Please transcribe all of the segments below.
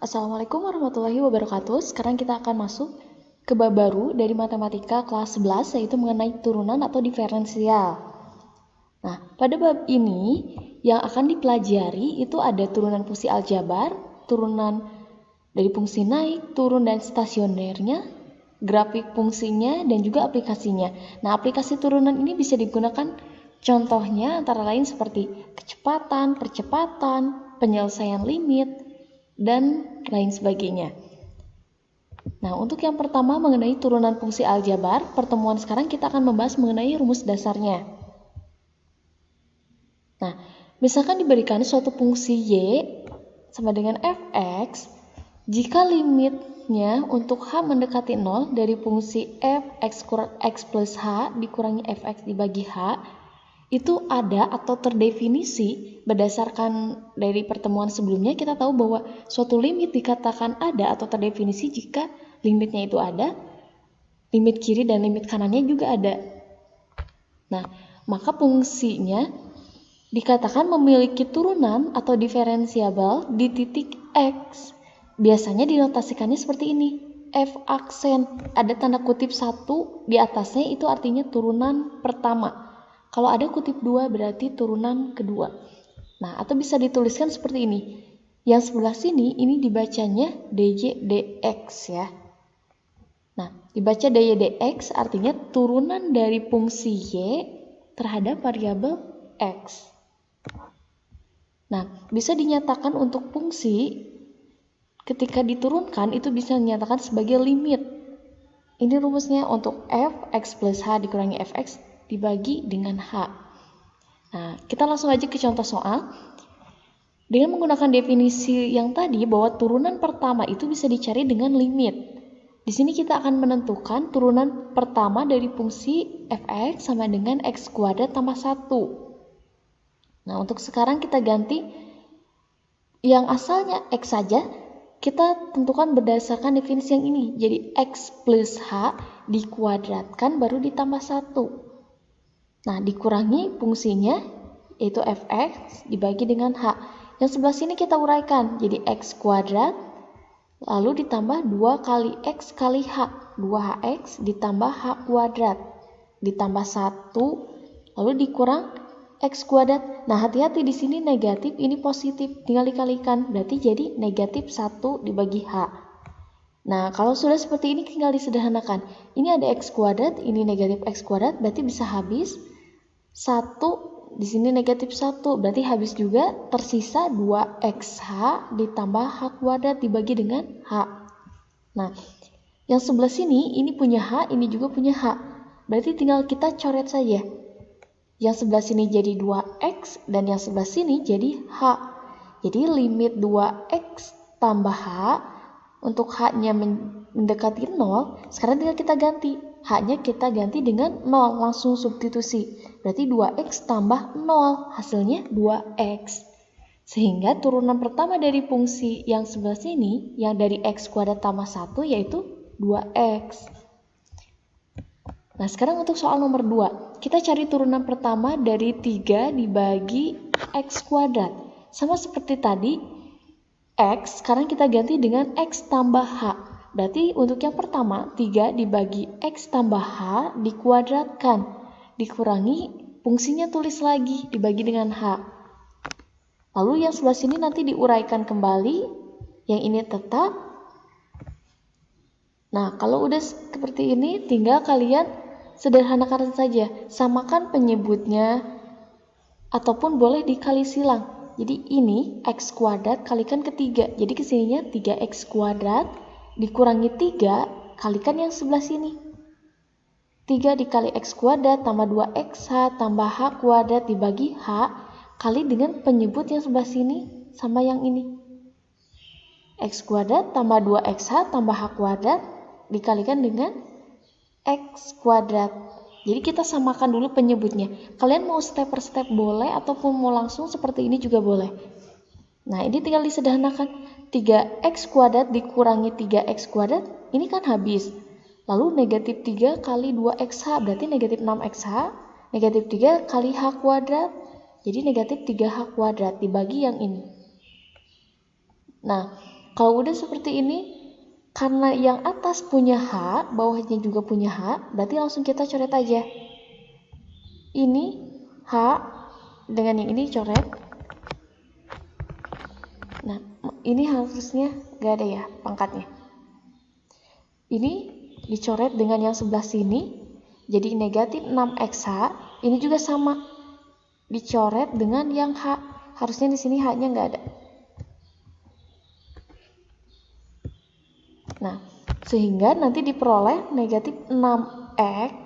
Assalamualaikum warahmatullahi wabarakatuh. Sekarang kita akan masuk ke bab baru dari matematika kelas 11, yaitu mengenai turunan atau diferensial. Nah, pada bab ini yang akan dipelajari itu ada turunan fungsi aljabar, turunan dari fungsi naik, turun dan stasionernya, grafik fungsinya, dan juga aplikasinya. Nah, aplikasi turunan ini bisa digunakan contohnya antara lain seperti kecepatan, percepatan, penyelesaian limit, dan lain sebagainya. Nah, untuk yang pertama mengenai turunan fungsi aljabar, pertemuan sekarang kita akan membahas mengenai rumus dasarnya. Nah, misalkan diberikan suatu fungsi y sama dengan fx, jika limitnya untuk h mendekati 0 dari fungsi fx kurang x plus h dikurangi fx dibagi h, itu ada atau terdefinisi berdasarkan dari pertemuan sebelumnya. Kita tahu bahwa suatu limit dikatakan ada atau terdefinisi jika limitnya itu ada, limit kiri dan limit kanannya juga ada. Nah, maka fungsinya dikatakan memiliki turunan atau diferensiabel di titik x. Biasanya dinotasikannya seperti ini. F aksen, ada tanda kutip 1 di atasnya, itu artinya turunan pertama. Kalau ada kutip 2 berarti turunan kedua. Nah, atau bisa dituliskan seperti ini. Yang sebelah sini ini dibacanya dy dx ya. Nah, dibaca dy dx artinya turunan dari fungsi y terhadap variabel x. Nah, bisa dinyatakan untuk fungsi ketika diturunkan itu bisa dinyatakan sebagai limit. Ini rumusnya untuk f x plus h dikurangi fx dibagi dengan h. Nah, kita langsung aja ke contoh soal. Dengan menggunakan definisi yang tadi bahwa turunan pertama itu bisa dicari dengan limit. Di sini kita akan menentukan turunan pertama dari fungsi fx sama dengan x kuadrat tambah 1. Nah, untuk sekarang kita ganti yang asalnya x saja, kita tentukan berdasarkan definisi yang ini. Jadi x plus h dikuadratkan baru ditambah 1. Nah, dikurangi fungsinya yaitu fx dibagi dengan h. Yang sebelah sini kita uraikan jadi x kuadrat lalu ditambah 2 kali x kali h, 2hx ditambah h kuadrat ditambah 1 lalu dikurang x kuadrat. Nah, hati-hati di sini negatif, ini positif, tinggal dikalikan berarti jadi negatif 1 dibagi h. Nah, kalau sudah seperti ini tinggal disederhanakan. Ini ada x kuadrat, ini negatif x kuadrat, berarti bisa habis 1, di sini negatif 1, berarti habis juga, tersisa 2xh ditambah h kuadrat dibagi dengan h. Nah, yang sebelah sini ini punya h, ini juga punya h. Berarti tinggal kita coret saja. Yang sebelah sini jadi 2x dan yang sebelah sini jadi h. Jadi limit 2x tambah h, untuk h-nya mendekati 0, sekarang tinggal kita ganti. H-nya kita ganti dengan 0, langsung substitusi. Berarti 2x tambah 0, hasilnya 2x. Sehingga turunan pertama dari fungsi yang sebelah sini, yang dari x kuadrat tambah 1, yaitu 2x. Nah, sekarang untuk soal nomor 2. Kita cari turunan pertama dari 3 dibagi x kuadrat. Sama seperti tadi, x, sekarang kita ganti dengan x tambah h. Berarti untuk yang pertama, 3 dibagi x tambah h dikuadratkan. Dikurangi, fungsinya tulis lagi, dibagi dengan h. Lalu yang sebelah sini nanti diuraikan kembali, yang ini tetap. Nah, kalau udah seperti ini, tinggal kalian sederhanakan saja. Samakan penyebutnya, ataupun boleh dikali silang. Jadi ini x kuadrat kalikan ke 3. Jadi kesininya 3x kuadrat dikurangi 3 kalikan yang sebelah sini. 3 dikali x kuadrat tambah 2xh tambah h kuadrat dibagi h kali dengan penyebut yang sebelah sini sama yang ini. X kuadrat tambah 2xh tambah h kuadrat dikalikan dengan x kuadrat. Jadi kita samakan dulu penyebutnya. Kalian mau step per step boleh ataupun mau langsung seperti ini juga boleh. Nah, ini tinggal disederhanakan. 3x kuadrat dikurangi 3x kuadrat, ini kan habis. Lalu negatif 3 kali 2xh, berarti negatif 6xh. Negatif 3 kali h kuadrat, jadi negatif 3h kuadrat dibagi yang ini. Nah, kalau udah seperti ini, karena yang atas punya H, bawahnya juga punya H, berarti langsung kita coret aja. Ini H dengan yang ini coret. Nah, ini harusnya gak ada ya pangkatnya. Ini dicoret dengan yang sebelah sini, jadi negatif 6XH. Ini juga sama, dicoret dengan yang H. Harusnya di sini H-nya nggak ada. Nah, sehingga nanti diperoleh negatif 6X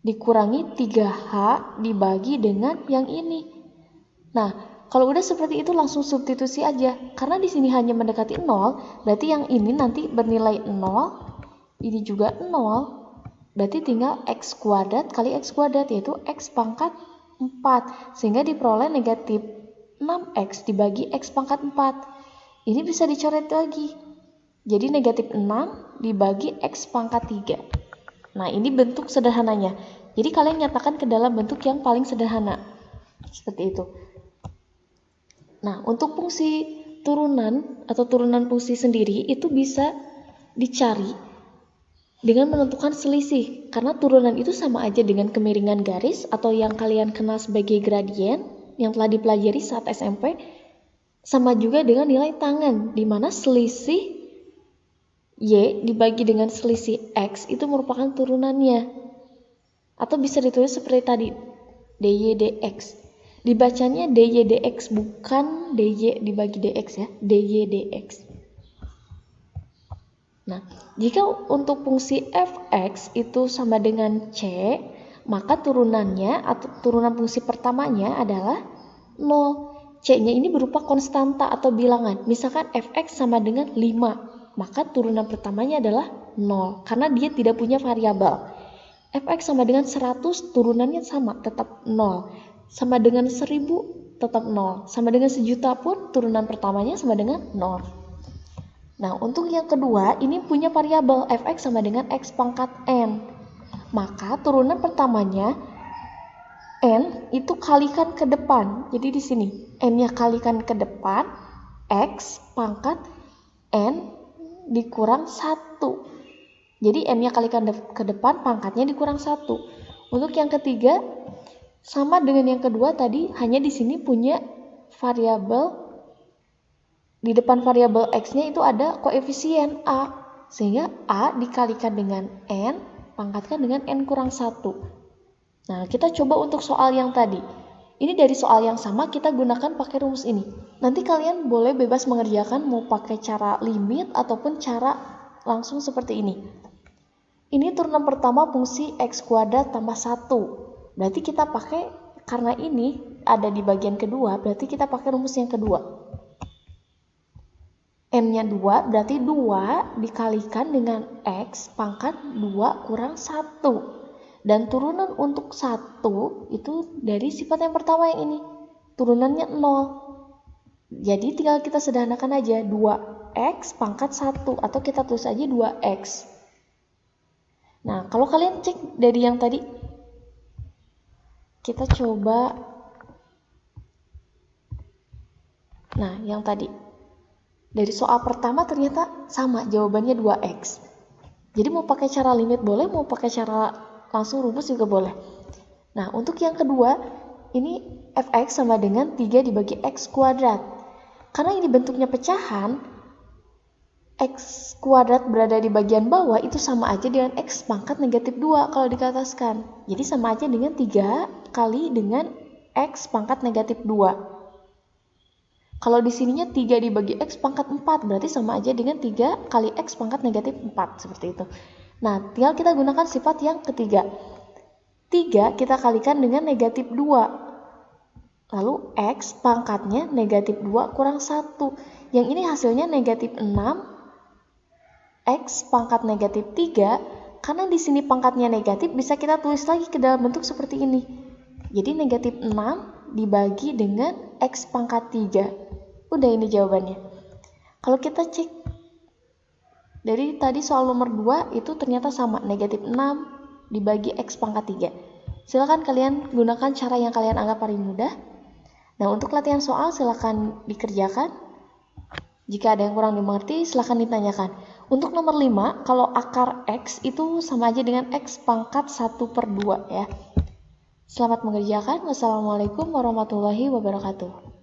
dikurangi 3H dibagi dengan yang ini. Nah, kalau udah seperti itu langsung substitusi aja. Karena di sini hanya mendekati 0, berarti yang ini nanti bernilai 0, ini juga 0. Berarti tinggal X kuadrat kali X kuadrat, yaitu X pangkat 4. Sehingga diperoleh negatif 6X dibagi X pangkat 4. Ini bisa dicoret lagi. Jadi negatif 6 dibagi X pangkat 3. Nah, ini bentuk sederhananya. Jadi kalian nyatakan ke dalam bentuk yang paling sederhana. Seperti itu. Nah, untuk fungsi turunan atau turunan fungsi sendiri itu bisa dicari dengan menentukan selisih. Karena turunan itu sama aja dengan kemiringan garis atau yang kalian kenal sebagai gradien yang telah dipelajari saat SMP. Sama juga dengan nilai tangen, di mana selisih Y dibagi dengan selisih X itu merupakan turunannya. Atau bisa ditulis seperti tadi, dy dx. Dibacanya dy dx, bukan dy dibagi dx ya, dy dx. Nah, jika untuk fungsi fx itu sama dengan c, maka turunannya atau turunan fungsi pertamanya adalah 0. C-nya ini berupa konstanta atau bilangan. Misalkan fx sama dengan 5, maka turunan pertamanya adalah 0 karena dia tidak punya variabel. Fx sama dengan 100, turunannya sama, tetap 0. Sama dengan 1000, tetap 0. Sama dengan 1.000.000 pun turunan pertamanya sama dengan 0. Nah, untuk yang kedua, ini punya variabel fx sama dengan x pangkat n. Maka turunan pertamanya n itu kalikan ke depan. Jadi di sini n-nya kalikan ke depan, x pangkat n dikurang 1. Jadi n-nya kalikan ke depan, pangkatnya dikurang 1. Untuk yang ketiga, sama dengan yang kedua tadi, hanya di sini punya variabel. Di depan variabel x-nya itu ada koefisien a, sehingga a dikalikan dengan n, pangkatkan dengan n kurang 1. Nah, kita coba untuk soal yang tadi. Ini dari soal yang sama, kita gunakan pakai rumus ini. Nanti kalian boleh bebas mengerjakan mau pakai cara limit ataupun cara langsung seperti ini. Ini turunan pertama fungsi x kuadrat tambah 1. Berarti kita pakai, karena ini ada di bagian kedua, berarti kita pakai rumus yang kedua. N-nya 2, berarti 2 dikalikan dengan X pangkat 2 kurang 1. Dan turunan untuk 1 itu dari sifat yang pertama yang ini. Turunannya 0. Jadi tinggal kita sederhanakan aja, 2X pangkat 1. Atau kita tulis aja 2X. Nah, kalau kalian cek dari yang tadi, kita coba. Nah, yang tadi. Dari soal pertama ternyata sama, jawabannya 2x. Jadi mau pakai cara limit boleh, mau pakai cara langsung rumus juga boleh. Nah, untuk yang kedua, ini fx sama dengan 3 dibagi x kuadrat. Karena ini bentuknya pecahan, x kuadrat berada di bagian bawah itu sama aja dengan x pangkat negatif 2 kalau dikataskan. Jadi sama aja dengan 3 kali dengan x pangkat negatif 2. Kalau di sininya 3 dibagi x pangkat 4, berarti sama aja dengan 3 kali x pangkat negatif 4, seperti itu. Nah, tinggal kita gunakan sifat yang ketiga. 3 kita kalikan dengan negatif 2. Lalu x pangkatnya negatif 2 kurang 1. Yang ini hasilnya negatif 6, x pangkat negatif 3. Karena di sini pangkatnya negatif, bisa kita tulis lagi ke dalam bentuk seperti ini. Jadi negatif 6 dibagi dengan x pangkat 3. Udah, ini jawabannya. Kalau kita cek dari tadi soal nomor 2 itu ternyata sama, negatif 6 dibagi x pangkat 3. Silakan kalian gunakan cara yang kalian anggap paling mudah. Nah, untuk latihan soal silakan dikerjakan. Jika ada yang kurang dimengerti, silahkan ditanyakan. Untuk nomor 5, kalau akar X itu sama aja dengan X pangkat 1/2 ya. Selamat mengerjakan. Wassalamualaikum warahmatullahi wabarakatuh.